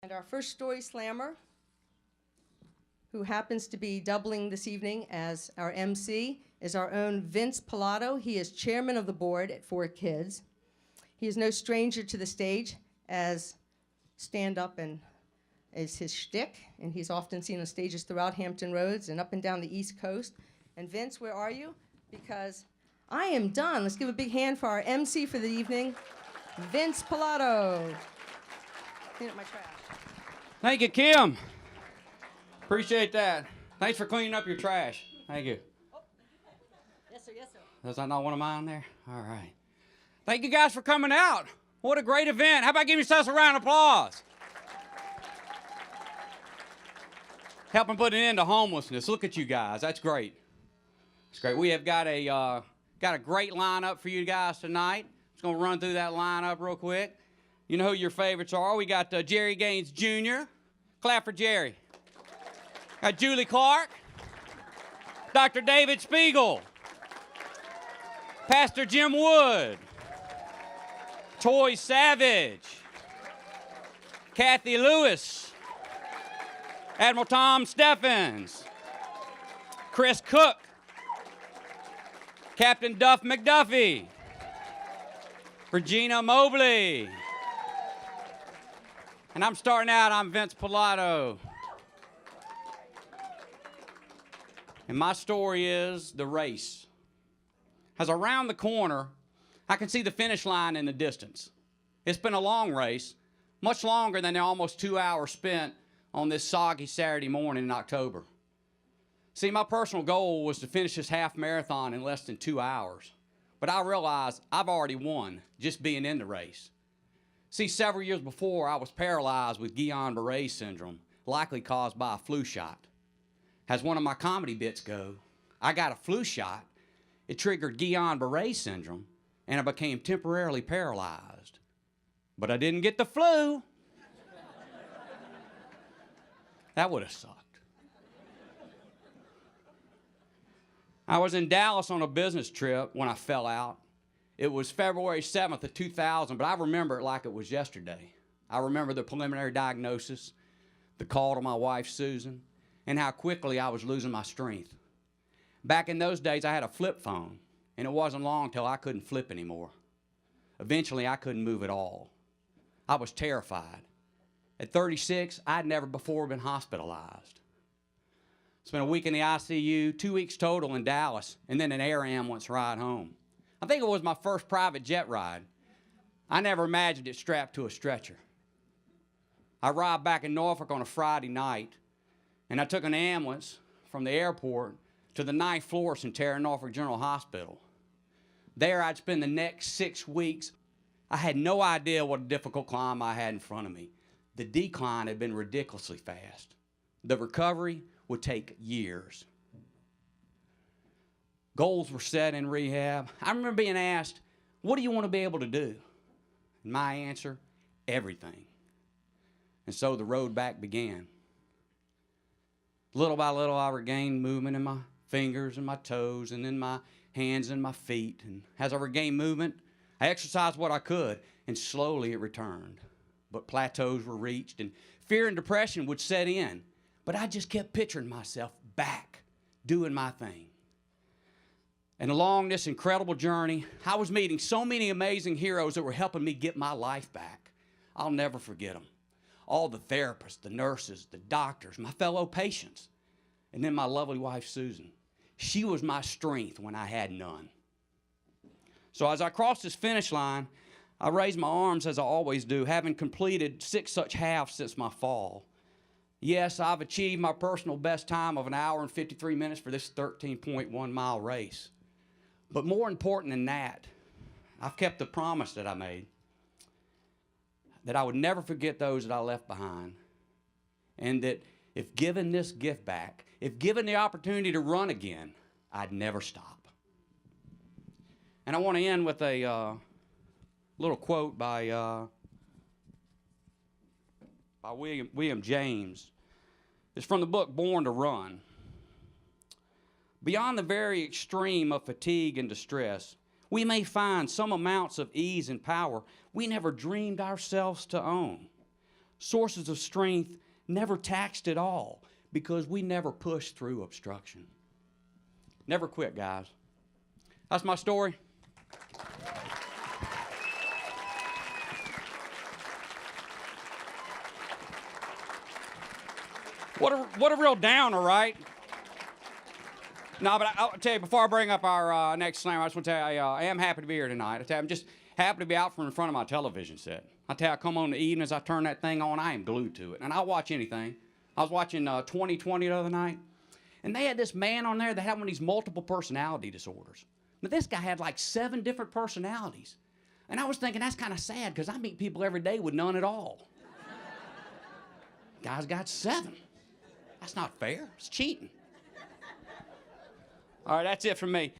And our first story slammer, who happens to be doubling this evening as our MC, is our own Vince Pilato. He is chairman of the board at ForKids. He is no stranger to the stage, as stand-up and is his shtick, and he's often seen on stages throughout Hampton Roads and up and down the East Coast. And Vince, where are you? Because I am done. Let's give a big hand for our MC for the evening, Vince Pilato. Clean up my trash. Thank you, Kim. Appreciate that. Thanks for cleaning up your trash. Thank you. Oh. Yes, sir, yes, sir. Was that not one of mine there? All right. Thank you guys for coming out. What a great event. How about giving yourselves a round of applause? Helping put an end to homelessness. Look at you guys. That's great. It's great. We have got a great lineup for you guys tonight. Just going to run through that lineup real quick. You know who your favorites are. We got Jerry Gaines Jr. Clap for Jerry. Got Julie Clark. Dr. David Spiegel. Pastor Jim Wood. Toy Savage. Kathy Lewis. Admiral Tom Steffens. Chris Cook. Captain Duff McDuffie. Regina Mobley. And I'm starting out, I'm Vince Pilato. And my story is the race. As I round the corner, I can see the finish line in the distance. It's been a long race, much longer than the almost 2 hours spent on this soggy Saturday morning in October. See, my personal goal was to finish this half marathon in less than 2 hours. But I realized I've already won just being in the race. See, several years before, I was paralyzed with Guillain-Barré syndrome, likely caused by a flu shot. As one of my comedy bits go, I got a flu shot, it triggered Guillain-Barré syndrome, and I became temporarily paralyzed. But I didn't get the flu. That would have sucked. I was in Dallas on a business trip when I fell out. It was February 7th of 2000, but I remember it like it was yesterday. I remember the preliminary diagnosis, the call to my wife, Susan, and how quickly I was losing my strength. Back in those days, I had a flip phone, and it wasn't long till I couldn't flip anymore. Eventually, I couldn't move at all. I was terrified. At 36, I'd never before been hospitalized. Spent a week in the ICU, 2 weeks total in Dallas, and then an air ambulance ride home. I think it was my first private jet ride. I never imagined it strapped to a stretcher. I arrived back in Norfolk on a Friday night, and I took an ambulance from the airport to the 9th floor of Centerra Norfolk General Hospital. There, I'd spend the next 6 weeks. I had no idea what a difficult climb I had in front of me. The decline had been ridiculously fast. The recovery would take years. Goals were set in rehab. I remember being asked, what do you want to be able to do? And my answer, everything. And so the road back began. Little by little, I regained movement in my fingers and my toes and in my hands and my feet. And as I regained movement, I exercised what I could, and slowly it returned. But plateaus were reached, and fear and depression would set in. But I just kept picturing myself back, doing my thing. And along this incredible journey, I was meeting so many amazing heroes that were helping me get my life back. I'll never forget them. All the therapists, the nurses, the doctors, my fellow patients, and then my lovely wife, Susan. She was my strength when I had none. So as I crossed this finish line, I raised my arms as I always do, having completed 6 such halves since my fall. Yes, I've achieved my personal best time of 1 hour and 53 minutes for this 13.1 mile race. But more important than that, I've kept the promise that I made, that I would never forget those that I left behind, and that if given this gift back, if given the opportunity to run again, I'd never stop. And I want to end with a little quote by William James. It's from the book Born to Run. Beyond the very extreme of fatigue and distress, we may find some amounts of ease and power we never dreamed ourselves to own. sources of strength never taxed at all because we never pushed through obstruction. Never quit, guys. That's my story. What a real downer, right? No, but I'll tell you, before I bring up our next slammer, I just want to tell you, I am happy to be here tonight. I tell you, I'm just happy to be out from in front of my television set. I tell you, I come on the evenings, I turn that thing on, I am glued to it. And I'll watch anything. I was watching 2020 the other night, and they had this man on there that had one of these multiple personality disorders. Now, this guy had like 7 different personalities. And I was thinking, that's kind of sad, because I meet people every day with none at all. Guy's got 7. That's not fair. It's cheating. All right, that's it from me.